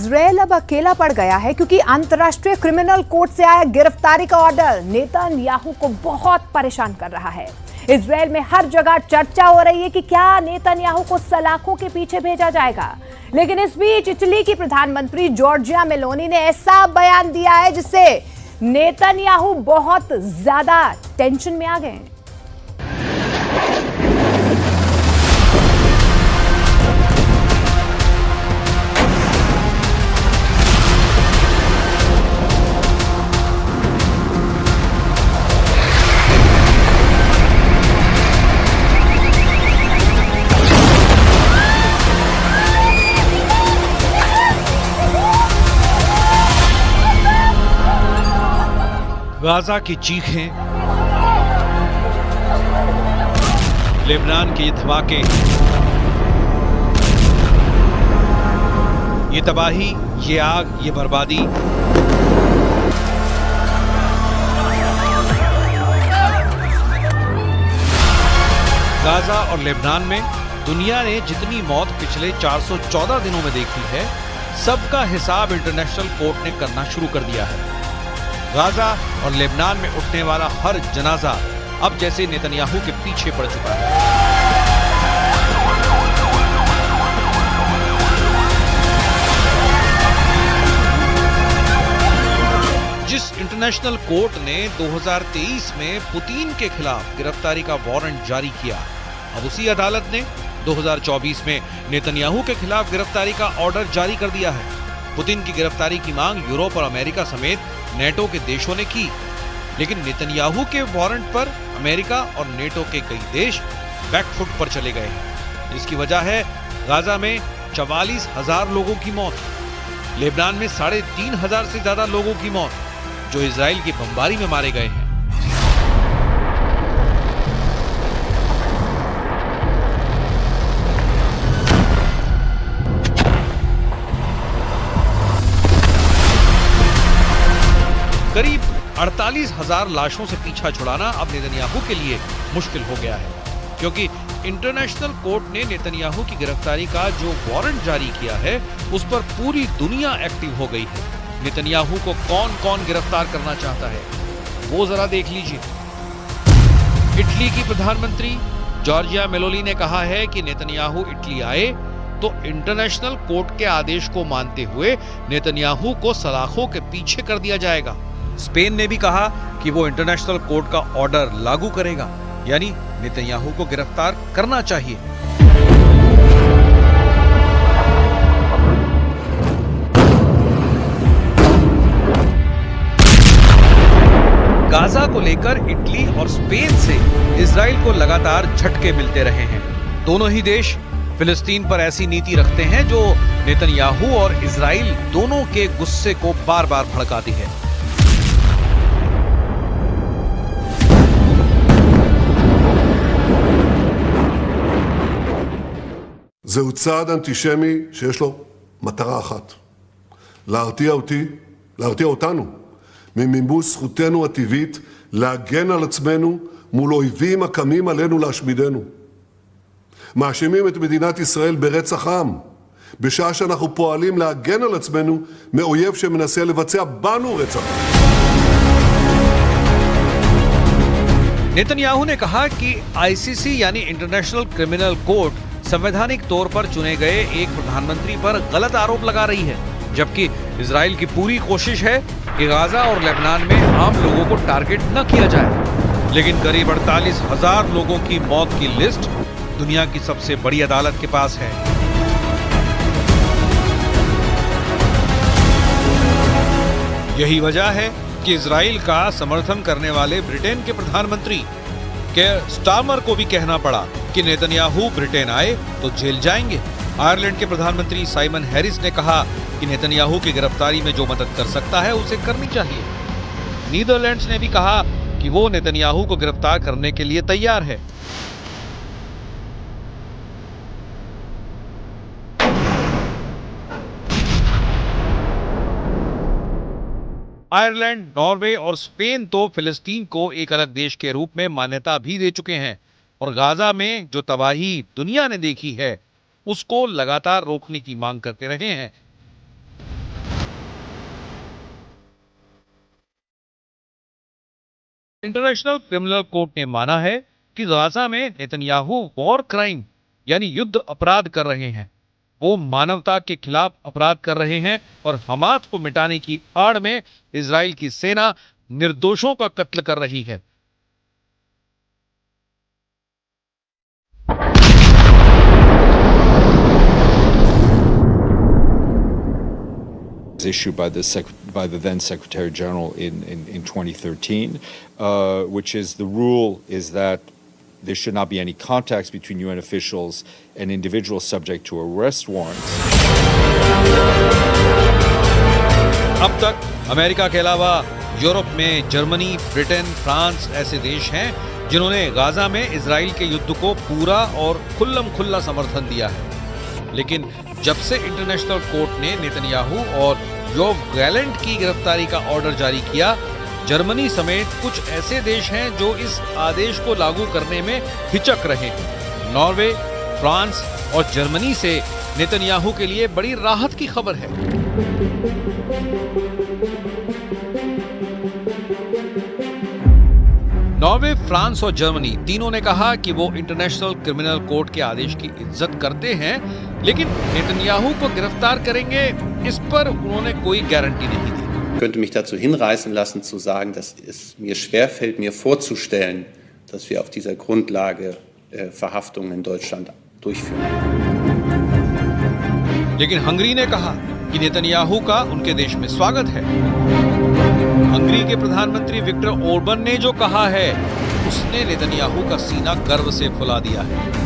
Israel अब अकेला पड़ गया है क्योंकि अंतर्राष्ट्रीय क्रिमिनल कोर्ट से आया गिरफ्तारी का ऑर्डर नेतन्याहू को बहुत परेशान कर रहा है। इजरायल में हर जगह चर्चा हो रही है कि क्या नेतन्याहू को सलाखों के पीछे भेजा जाएगा। लेकिन इस बीच इटली की प्रधानमंत्री जॉर्जिया मेलोनी ने ऐसा बयान दिया है जिससे नेतन्याहू बहुत ज्यादा टेंशन में आ गए हैं। गाजा की चीखें, लेबनान के ये धमाके, ये तबाही, ये आग, ये बर्बादी। गाजा और लेबनान में दुनिया ने जितनी मौत पिछले 414 दिनों में देखी है, सबका हिसाब इंटरनेशनल कोर्ट ने करना शुरू कर दिया है। गाजा और लेबनान में उठने वाला हर जनाजा अब जैसे नेतन्याहू के पीछे पड़ चुका है। जिस इंटरनेशनल कोर्ट ने 2023 में पुतिन के खिलाफ गिरफ्तारी का वारंट जारी किया, अब उसी अदालत ने 2024 में नेतन्याहू के खिलाफ गिरफ्तारी का ऑर्डर जारी कर दिया है। पुतिन की गिरफ्तारी की मांग यूरोप और अमेरिका समेत नेटो के देशों ने की, लेकिन नेतन्याहू के वारंट पर अमेरिका और नेटो के कई देश बैकफुट पर चले गए हैं। इसकी वजह है गाजा में 44,000 लोगों की मौत, लेबनान में 3,500 से ज्यादा लोगों की मौत जो इजराइल की बमबारी में मारे गए हैं। करीब 48,000 लाशों से पीछा छुड़ाना अब नेतन्याहू के लिए मुश्किल हो गया है, क्योंकि इंटरनेशनल कोर्ट ने नेतन्याहू की गिरफ्तारी का जो वारंट जारी किया है उस पर पूरी दुनिया एक्टिव हो गई है। नेतन्याहू को कौन कौन गिरफ्तार करना चाहता है वो जरा देख लीजिए। इटली की प्रधानमंत्री जॉर्जिया मेलोनी ने कहा है कि नेतन्याहू इटली आए तो इंटरनेशनल कोर्ट के आदेश को मानते हुए नेतन्याहू को सलाखों के पीछे कर दिया जाएगा। स्पेन ने भी कहा कि वो इंटरनेशनल कोर्ट का ऑर्डर लागू करेगा, यानी नेतन्याहू को गिरफ्तार करना चाहिए। गाजा को लेकर इटली और स्पेन से इजराइल को लगातार झटके मिलते रहे हैं। दोनों ही देश फिलिस्तीन पर ऐसी नीति रखते हैं जो नेतन्याहू और इजराइल दोनों के गुस्से को बार बार भड़काती है। זהו צעד אנטישמי שיש לו מטרה אחת, להרתיע אותנו ממימוש זכותנו הטבעית להגן על עצמנו מול אויבים הקמים עלינו להשמידנו. מאשימים את מדינת ישראל ברצח עם, בשעה שאנחנו פועלים להגן על עצמנו מאויב שמנסה לבצע בנו רצח. नेतन्याहू ने कहा कि आईसीसी यानी इंटरनेशनल क्रिमिनल कोर्ट संवैधानिक तौर पर चुने गए एक प्रधानमंत्री पर गलत आरोप लगा रही है, जबकि इजराइल की पूरी कोशिश है कि गाजा और लेबनान में आम लोगों को टारगेट न किया जाए। लेकिन करीब 48,000 लोगों की मौत की लिस्ट दुनिया की सबसे बड़ी अदालत के पास है। यही वजह है कि इजराइल का समर्थन करने वाले ब्रिटेन के प्रधानमंत्री केयर स्टारमर को भी कहना पड़ा कि नेतन्याहू ब्रिटेन आए तो जेल जाएंगे। आयरलैंड के प्रधानमंत्री साइमन हैरिस ने कहा कि नेतन्याहू की गिरफ्तारी में जो मदद कर सकता है उसे करनी चाहिए। नीदरलैंड्स ने भी कहा कि वो नेतन्याहू को गिरफ्तार करने के लिए तैयार है। आयरलैंड, नॉर्वे और स्पेन तो फिलिस्तीन को एक अलग देश के रूप में मान्यता भी दे चुके हैं और गाजा में जो तबाही दुनिया ने देखी है उसको लगातार रोकने की मांग करते रहे हैं। इंटरनेशनल क्रिमिनल कोर्ट ने माना है कि गाजा में नेतन्याहू वॉर क्राइम यानी युद्ध अपराध कर रहे हैं। वो मानवता के खिलाफ अपराध कर रहे हैं और हमास को मिटाने की आड़ में इजराइल की सेना निर्दोषों का कत्ल कर रही है। Issued by the then Secretary General in 2013, which is the rule is that there should not be any contacts between UN officials and individuals subject to arrest warrants. अब तक अमेरिका के अलावा यूरोप में जर्मनी, ब्रिटेन, फ्रांस ऐसे देश हैं जिन्होंने Gaza में इजराइल के युद्ध को पूरा और खुल्लम-खुल्ला समर्थन दिया है। लेकिन जब से इंटरनेशनल कोर्ट ने नेतन्याहू और योव गैलेंट की गिरफ्तारी का ऑर्डर जारी किया, जर्मनी समेत कुछ ऐसे देश हैं जो इस आदेश को लागू करने में हिचक रहे हैं। नॉर्वे, फ्रांस और जर्मनी से नेतन्याहू के लिए बड़ी राहत की खबर है। नॉर्वे, फ्रांस और जर्मनी तीनों ने कहा कि वो इंटरनेशनल क्रिमिनल कोर्ट के आदेश की इज्जत करते हैं, लेकिन नेतन्याहू को गिरफ्तार करेंगे इस पर उन्होंने कोई गारंटी नहीं दी। Ich könnte mich dazu hinreißen lassen zu sagen, dass es mir schwerfällt, mir vorzustellen, dass wir auf dieser Grundlage Verhaftungen in Deutschland durchführen. लेकिन हंगरी ने कहा कि नेतन्याहू का उनके देश में स्वागत है। हंगरी के प्रधानमंत्री विक्टर ओर्बन ने जो कहा है, उसने नेतन्याहू का सीना गर्व से फुला दिया है।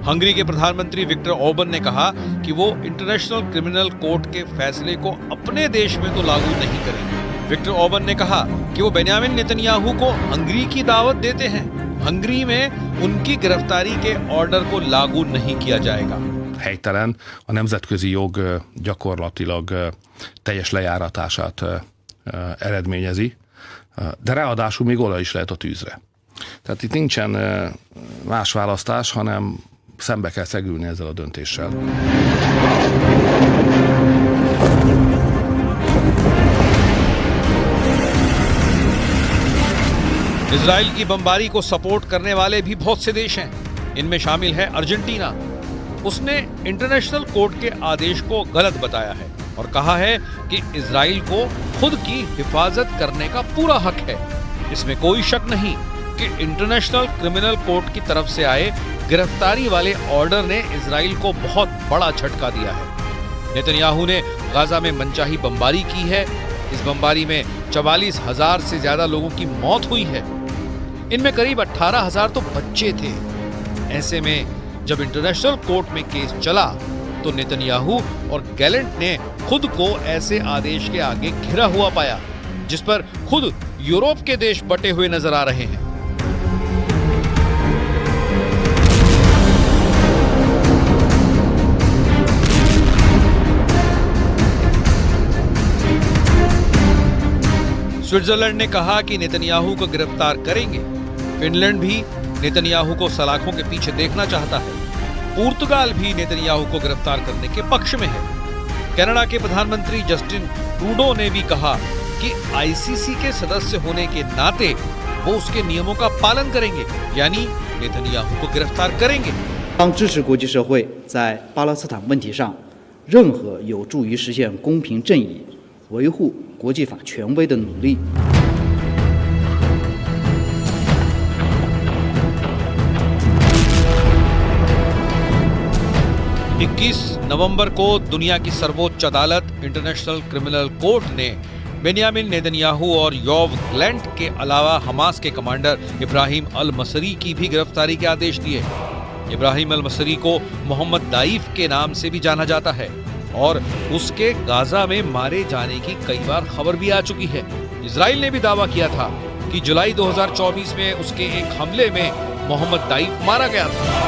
हंगरी के प्रधानमंत्री विक्टर ओर्बन ने कहा कि वो इंटरनेशनल क्रिमिनल कोर्ट के फैसले को अपने देश में तो लागू नहीं करेंगे। विक्टर ओर्बन ने कहा कि वो बेन्यामिन नेतन्याहू को हंगरी की दावत देते हैं। हंगरी में उनकी गिरफ्तारी के ऑर्डर को लागू नहीं किया जाएगा। Helytelen, a nemzetközi jog gyakorlatilag teljes lejáratását eredményezi, de ráadásul még olaj is lehet a tűzre. Tehát itt nincsen más választás, hanem szembe kell szegülni ezzel a döntéssel. Israel की बमबारी को सपोर्ट करने वाले भी बहुत से देश हैं। इनमें शामिल है अर्जेंटीना। उसने इंटरनेशनल कोर्ट के आदेश को गलत बताया है और कहा है कि इजराइल को खुद की हिफाजत करने का पूरा हक है। इसमें कोई शक नहीं कि इंटरनेशनल क्रिमिनल कोर्ट की तरफ से आए गिरफ्तारी वाले ऑर्डर ने इजराइल को बहुत बड़ा झटका दिया है। नेतन्याहू ने गाजा में मनचाही बमबारी की है। इस बमबारी में 44,000 से ज्यादा लोगों की मौत हुई है। इनमें करीब 18,000 तो बच्चे थे। ऐसे में जब इंटरनेशनल कोर्ट में केस चला तो नेतन्याहू और गैलेंट ने खुद को ऐसे आदेश के आगे घिरा हुआ पाया, जिस पर खुद यूरोप के देश बटे हुए नजर आ रहे हैं। स्विट्जरलैंड ने कहा कि नेतन्याहू को गिरफ्तार करेंगे। फिनलैंड भी नेतन्याहू को सलाखों के पीछे देखना चाहता है। पुर्तगाल भी नेतन्याहू को गिरफ्तार करने के पक्ष में है। कनाडा के प्रधानमंत्री जस्टिन ट्रूडो ने भी कहा कि आईसीसी के सदस्य होने के नाते वो उसके नियमों का पालन करेंगे, यानी नेतन्याहू को गिरफ्तार करेंगे। 将支持国际社会在巴勒斯坦问题上任何有助于实现公平正义、维护国际法权威的努力。 21 नवंबर को दुनिया की सर्वोच्च अदालत इंटरनेशनल क्रिमिनल कोर्ट ने बेन्यामिन नेतन्याहू और योव गैलेंट के अलावा हमास के कमांडर इब्राहिम अल मसरी की भी गिरफ्तारी के आदेश दिए। इब्राहिम अल मसरी को मोहम्मद दाइफ के नाम से भी जाना जाता है और उसके गाजा में मारे जाने की कई बार खबर भी आ चुकी है। इजराइल ने भी दावा किया था कि जुलाई 2024 में उसके एक हमले में मोहम्मद दाइफ मारा गया था।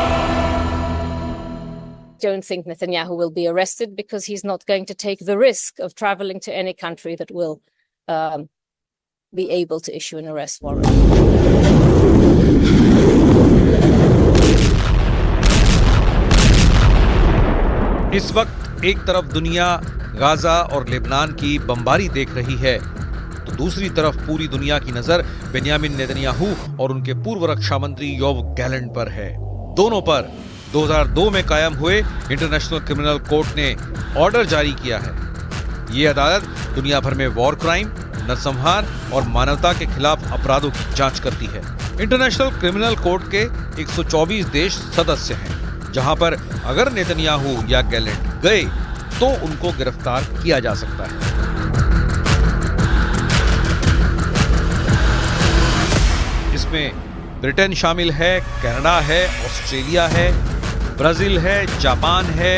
Don't think Netanyahu will be arrested because he's not going to take the risk of traveling to any country that will be able to issue an arrest warrant. इस वक्त एक तरफ दुनिया गाजा और लेबनान की बमबारी देख रही है, तो दूसरी तरफ पूरी दुनिया की नजर बेंयामिन नेतन्याहू और उनके पूर्व रक्षा मंत्री योव गैलेंट पर है। दोनों पर 2002 में कायम हुए इंटरनेशनल क्रिमिनल कोर्ट ने ऑर्डर जारी किया है। ये अदालत दुनिया भर में वॉर क्राइम, नरसंहार और मानवता के खिलाफ अपराधों की जांच करती है। इंटरनेशनल क्रिमिनल कोर्ट के 124 देश सदस्य हैं, जहां पर अगर नेतन्याहू या गैलेंट गए तो उनको गिरफ्तार किया जा सकता है। इसमें ब्रिटेन शामिल है, कनाडा है, ऑस्ट्रेलिया है, ब्राजील है, जापान है,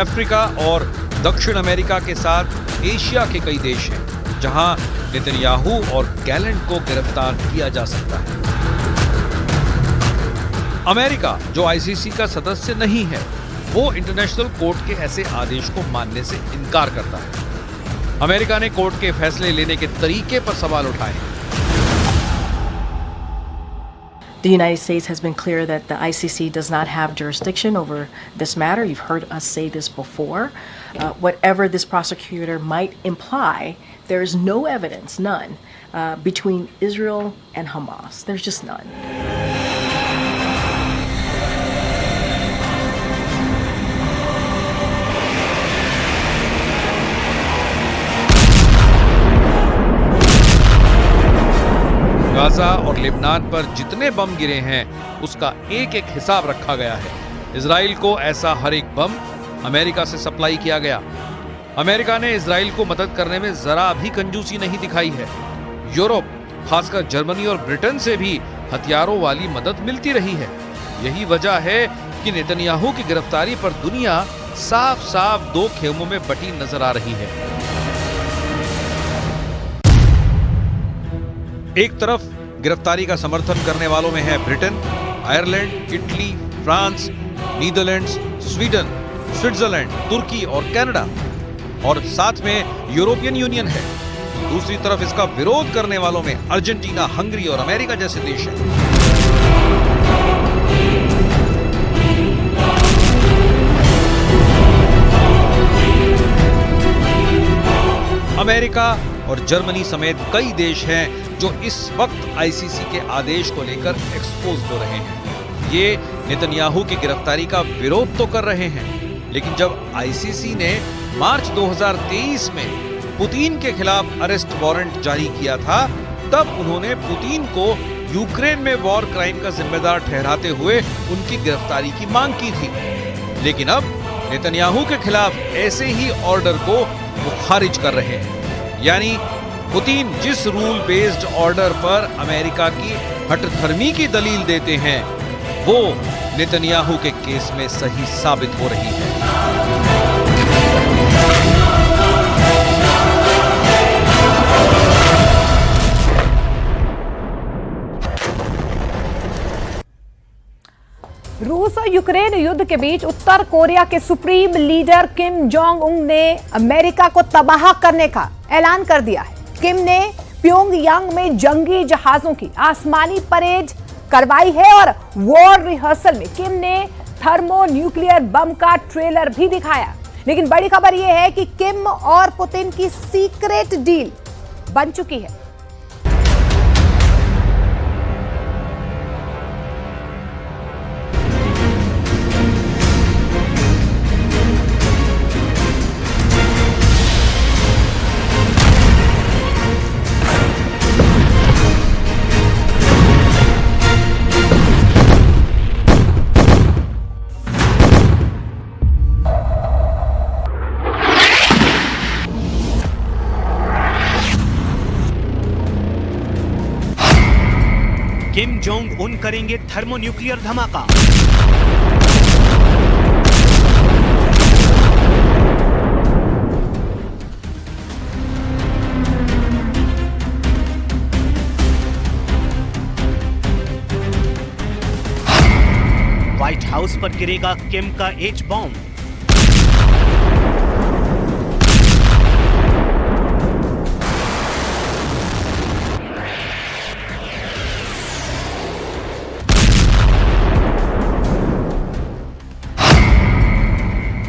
अफ्रीका और दक्षिण अमेरिका के साथ एशिया के कई देश हैं, जहां नेतन्याहू और गैलेंट को गिरफ्तार किया जा सकता है। अमेरिका, जो आईसीसी का सदस्य नहीं है, वो इंटरनेशनल कोर्ट के ऐसे आदेश को मानने से इनकार करता है। अमेरिका ने कोर्ट के फैसले लेने के तरीके पर सवाल उठाए हैं। The United States has been clear that the ICC does not have jurisdiction over this matter. You've heard us say this before. Whatever this prosecutor might imply, there is no evidence, none, between Israel and Hamas. There's just none. Gaza और Lebanon पर जितने बम गिरे हैं उसका एक एक हिसाब रखा गया है। इजराइल को ऐसा हर एक बम अमेरिका से सप्लाई किया गया। अमेरिका ने इजराइल को मदद करने में जरा भी कंजूसी नहीं दिखाई है। यूरोप, खासकर जर्मनी और ब्रिटेन से भी हथियारों वाली मदद मिलती रही है। यही वजह है कि नेतन्याहू की गिरफ्तारी पर दुनिया साफ साफ दो खेमों में बटी नजर आ रही है। एक तरफ गिरफ्तारी का समर्थन करने वालों में है Britain, Ireland, Italy, France, Netherlands, Sweden, Switzerland, तुर्की और कनाडा, और साथ में यूरोपियन यूनियन है। दूसरी तरफ इसका विरोध करने वालों में अर्जेंटीना, हंगरी और अमेरिका जैसे देश हैं। अमेरिका और जर्मनी समेत कई देश हैं जो इस वक्त आईसीसी के आदेश को लेकर एक्सपोज हो रहे हैं। ये नेतन्याहू की गिरफ्तारी का विरोध तो कर रहे हैं, लेकिन जब आईसीसी ने मार्च 2023 में पुतिन के खिलाफ अरेस्ट वारंट जारी किया था, तब उन्होंने पुतिन को यूक्रेन में वॉर क्राइम का जिम्मेदार ठहराते हुए उनकी गिरफ्तारी की मांग की थी। लेकिन अब नेतन्याहू के खिलाफ ऐसे ही ऑर्डर को वो खारिज कर रहे हैं। यानी पुतिन जिस रूल बेस्ड ऑर्डर पर अमेरिका की हठधर्मी की दलील देते हैं, वो नेतन्याहू के केस में सही साबित हो रही है। रूस और यूक्रेन युद्ध के बीच उत्तर कोरिया के supreme leader Kim Jong Un ने अमेरिका को तबाह करने का ऐलान कर दिया है। किम ने प्योंगयांग में जंगी जहाजों की आसमानी परेड करवाई है और वॉर रिहर्सल में किम ने थर्मो न्यूक्लियर बम का ट्रेलर भी दिखाया। लेकिन बड़ी खबर यह है कि किम और पुतिन की सीक्रेट डील बन चुकी है। किम जोंग उन करेंगे थर्मोन्यूक्लियर धमाका। व्हाइट हाउस पर गिरेगा किम का एच बॉम्ब।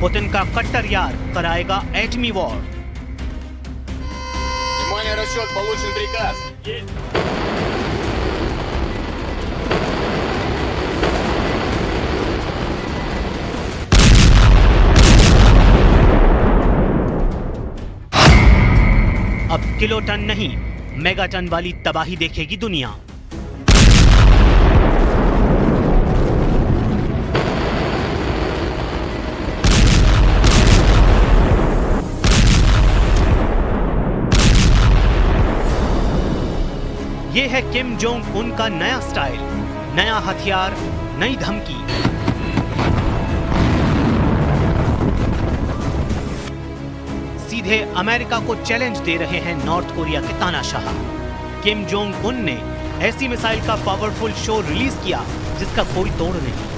पुतिन का कट्टर यार कराएगा एटमी वॉर। Военный расчет, получен приказ. अब किलो टन नहीं, मेगा टन वाली तबाही देखेगी दुनिया। ये है किम जोंग उन का नया स्टाइल, नया हथियार, नई धमकी। सीधे अमेरिका को चैलेंज दे रहे हैं नॉर्थ कोरिया के तानाशाह। किम जोंग उन ने ऐसी मिसाइल का पावरफुल शो रिलीज किया जिसका कोई तोड़ नहीं।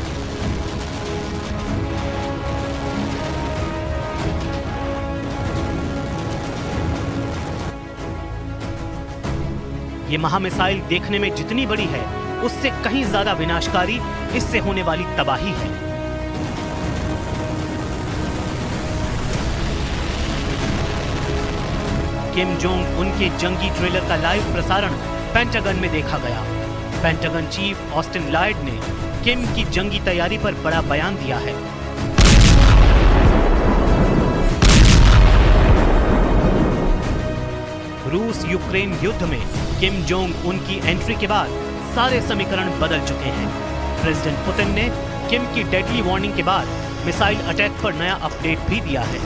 ये महामिसाइल देखने में जितनी बड़ी है, उससे कहीं ज्यादा विनाशकारी इससे होने वाली तबाही है। किम जोंग उनके जंगी ट्रेलर का लाइव प्रसारण पेंटागन में देखा गया। पेंटागन चीफ ऑस्टिन लॉयड ने किम की जंगी तैयारी पर बड़ा बयान दिया है। रूस यूक्रेन युद्ध में किम जोंग उनकी एंट्री के बाद सारे समीकरण बदल चुके हैं। प्रेसिडेंट पुतिन ने किम की डेडली वार्निंग के बाद मिसाइल अटैक पर नया अपडेट भी दिया है।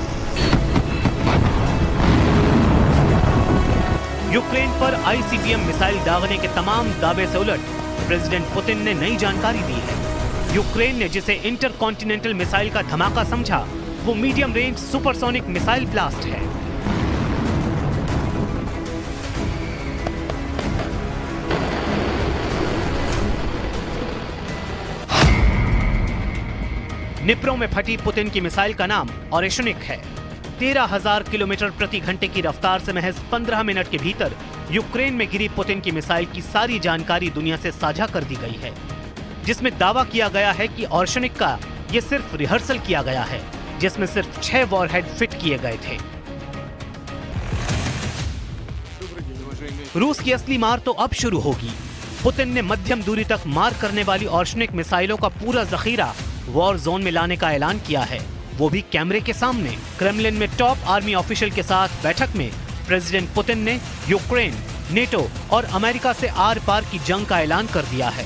यूक्रेन पर आईसीबीएम मिसाइल दागने के तमाम दावे से उलट प्रेसिडेंट पुतिन ने नई जानकारी दी है। यूक्रेन ने जिसे इंटरकॉन्टिनेंटल मिसाइल का धमाका समझा, वो medium range supersonic missile blast है। निप्रो में फटी पुतिन की मिसाइल का नाम ऑरेशनिक है। 13,000 किलोमीटर प्रति घंटे की रफ्तार से महज 15 मिनट के भीतर यूक्रेन में गिरी पुतिन की मिसाइल की सारी जानकारी दुनिया से साझा कर दी गई है, जिसमें दावा किया गया है कि ऑरेशनिक का ये सिर्फ रिहर्सल किया गया है, जिसमें सिर्फ 6 वॉरहेड फिट किए गए थे। रूस की असली मार तो अब शुरू होगी। पुतिन ने मध्यम दूरी तक मार करने वाली ऑरेशनिक मिसाइलों का पूरा जखीरा वॉर जोन में लाने का ऐलान किया है, वो भी कैमरे के सामने। क्रेमलिन में टॉप आर्मी ऑफिशियल के साथ बैठक में प्रेसिडेंट पुतिन ने यूक्रेन, नेटो और अमेरिका से आर पार की जंग का ऐलान कर दिया है।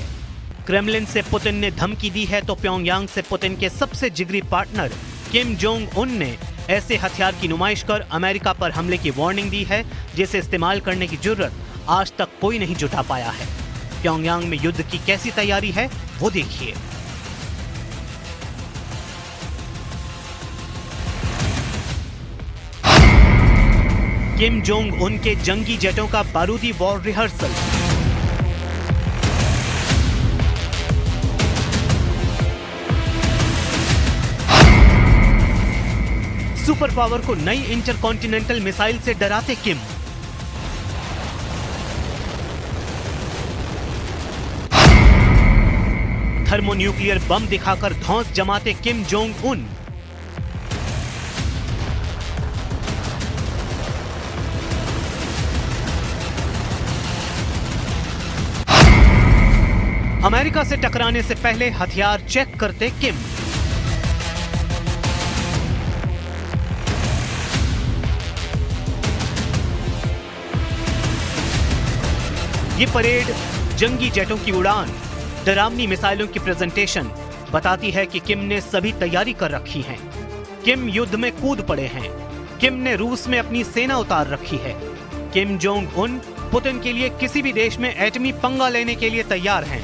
क्रेमलिन से पुतिन ने धमकी दी है तो प्योंगयांग से पुतिन के सबसे जिगरी पार्टनर किम जोंग उन ने ऐसे हथियार की नुमाइश कर अमेरिका पर हमले की वार्निंग दी है, जिसे इस्तेमाल करने की जुर्रत आज तक कोई नहीं जुटा पाया है। प्योंगयांग में युद्ध की कैसी तैयारी है वो देखिए। किम जोंग उन के जंगी जेटों का बारूदी वॉर रिहर्सल। सुपर पावर को नई इंटरकॉन्टिनेंटल मिसाइल से डराते किम। थर्मोन्यूक्लियर बम दिखाकर धौंस जमाते किम जोंग उन। अमेरिका से टकराने से पहले हथियार चेक करते किम। ये परेड, जंगी जेटों की उड़ान, डरावनी मिसाइलों की प्रेजेंटेशन बताती है कि किम ने सभी तैयारी कर रखी है। किम युद्ध में कूद पड़े हैं। किम ने रूस में अपनी सेना उतार रखी है। किम जोंग उन पुतिन के लिए किसी भी देश में एटमी पंगा लेने के लिए तैयार हैं।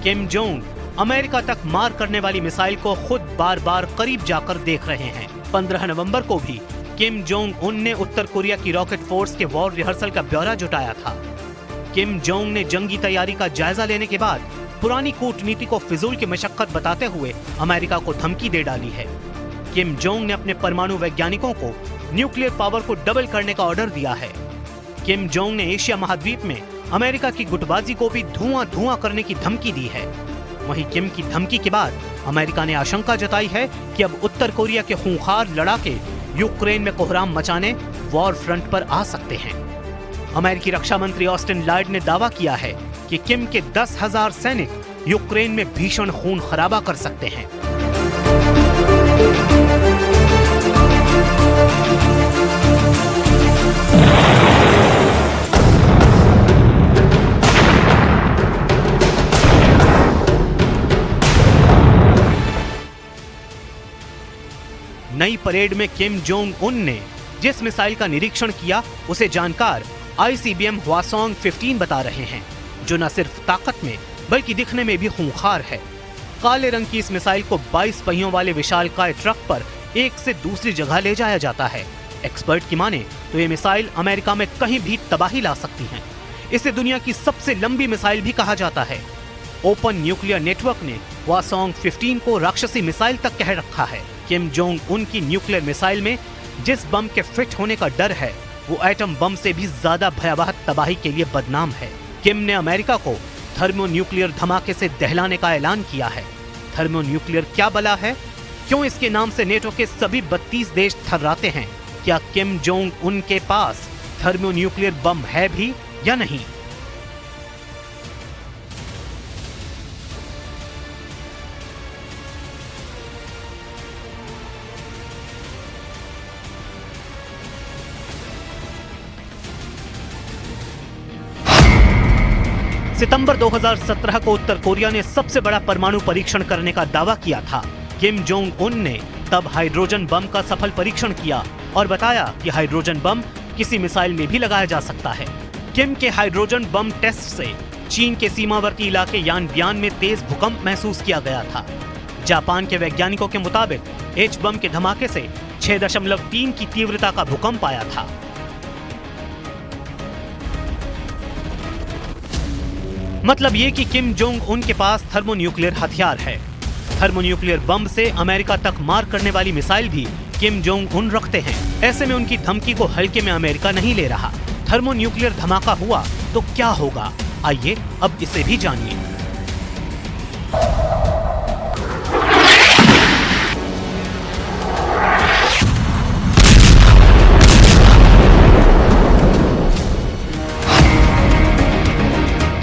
किम जोंग अमेरिका तक मार करने वाली मिसाइल को खुद बार बार करीब जाकर देख रहे हैं। 15 नवंबर को भी किम जोंग उन ने उत्तर कोरिया की रॉकेट फोर्स के वॉर रिहर्सल का ब्यौरा जुटाया था। किम जोंग ने जंगी तैयारी का जायजा लेने के बाद पुरानी कूटनीति को फिजूल की मशक्कत बताते हुए अमेरिका को धमकी दे डाली है। किम जोंग ने अपने परमाणु वैज्ञानिकों को न्यूक्लियर पावर को डबल करने का ऑर्डर दिया है। किम जोंग ने एशिया महाद्वीप में अमेरिका की गुटबाजी को भी धुआं करने की धमकी दी है। वहीं किम की धमकी के बाद अमेरिका ने आशंका जताई है कि अब उत्तर कोरिया के खूंखार लड़ाके यूक्रेन में कोहराम मचाने वॉर फ्रंट पर आ सकते हैं। अमेरिकी रक्षा मंत्री ऑस्टिन लॉयड ने दावा किया है कि किम के 10,000 सैनिक यूक्रेन में भीषण खून खराबा कर सकते हैं। नई परेड में किम जोंग उन ने जिस मिसाइल का निरीक्षण किया उसे जानकार ICBM हवासोंग 15 बता रहे हैं, जो न सिर्फ ताकत में बल्कि दिखने में भी खूंखार है। काले रंग की इस मिसाइल को 22 पहियों वाले विशालकाय ट्रक पर एक से दूसरी जगह ले जाया जाता है। एक्सपर्ट की माने तो ये मिसाइल अमेरिका में कहीं भी तबाही ला सकती है। इसे दुनिया की सबसे लंबी मिसाइल भी कहा जाता है। ओपन न्यूक्लियर नेटवर्क ने हवासोंग 15 को राक्षसी मिसाइल तक कह रखा है। किम जोंग उन की न्यूक्लियर मिसाइल में जिस बम के फिट होने का डर है वो एटम बम से भी ज्यादा भयावह तबाही के लिए बदनाम है। किम ने अमेरिका को थर्मोन्यूक्लियर धमाके से दहलाने का ऐलान किया है। थर्मोन्यूक्लियर क्या बला है? क्यों इसके नाम से नेटो के सभी 32 देश थर्राते हैं? क्या किम जोंग उन के पास थर्मोन्यूक्लियर बम है भी या नहीं? सितंबर 2017 को उत्तर कोरिया ने सबसे बड़ा परमाणु परीक्षण करने का दावा किया था। किम जोंग उन ने तब हाइड्रोजन बम का सफल परीक्षण किया और बताया कि हाइड्रोजन बम किसी मिसाइल में भी लगाया जा सकता है। किम के हाइड्रोजन बम टेस्ट से चीन के सीमावर्ती इलाके यानबियान में तेज भूकंप महसूस किया गया था। जापान के वैज्ञानिकों के मुताबिक एच बम के धमाके से 6.3 की तीव्रता का भूकंप आया था। मतलब ये कि किम जोंग उन के पास थर्मोन्यूक्लियर हथियार है। थर्मोन्यूक्लियर बम से अमेरिका तक मार करने वाली मिसाइल भी किम जोंग उन रखते हैं। ऐसे में उनकी धमकी को हल्के में अमेरिका नहीं ले रहा। थर्मोन्यूक्लियर धमाका हुआ तो क्या होगा, आइए अब इसे भी जानिए।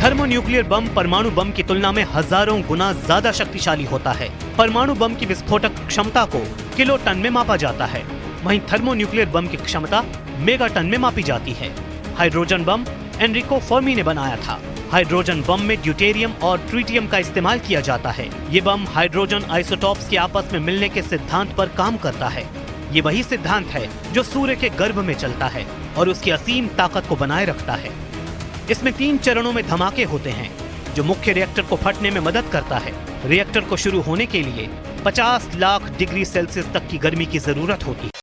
थर्मोन्यूक्लियर बम परमाणु बम की तुलना में हजारों गुना ज्यादा शक्तिशाली होता है। परमाणु बम की विस्फोटक क्षमता को किलो टन में मापा जाता है, वहीं थर्मोन्यूक्लियर बम की क्षमता मेगा टन में मापी जाती है। हाइड्रोजन बम एनरिको फर्मी ने बनाया था। हाइड्रोजन बम में ड्यूटेरियम और ट्रिटियम का इस्तेमाल किया जाता है। ये बम हाइड्रोजन आइसोटॉप्स के आपस में मिलने के सिद्धांत पर काम करता है। ये वही सिद्धांत है जो सूर्य के गर्भ में चलता है और उसकी असीम ताकत को बनाए रखता है। इसमें 3 चरणों में धमाके होते हैं जो मुख्य रिएक्टर को फटने में मदद करता है। रिएक्टर को शुरू होने के लिए 50 लाख डिग्री सेल्सियस तक की गर्मी की जरूरत होती है।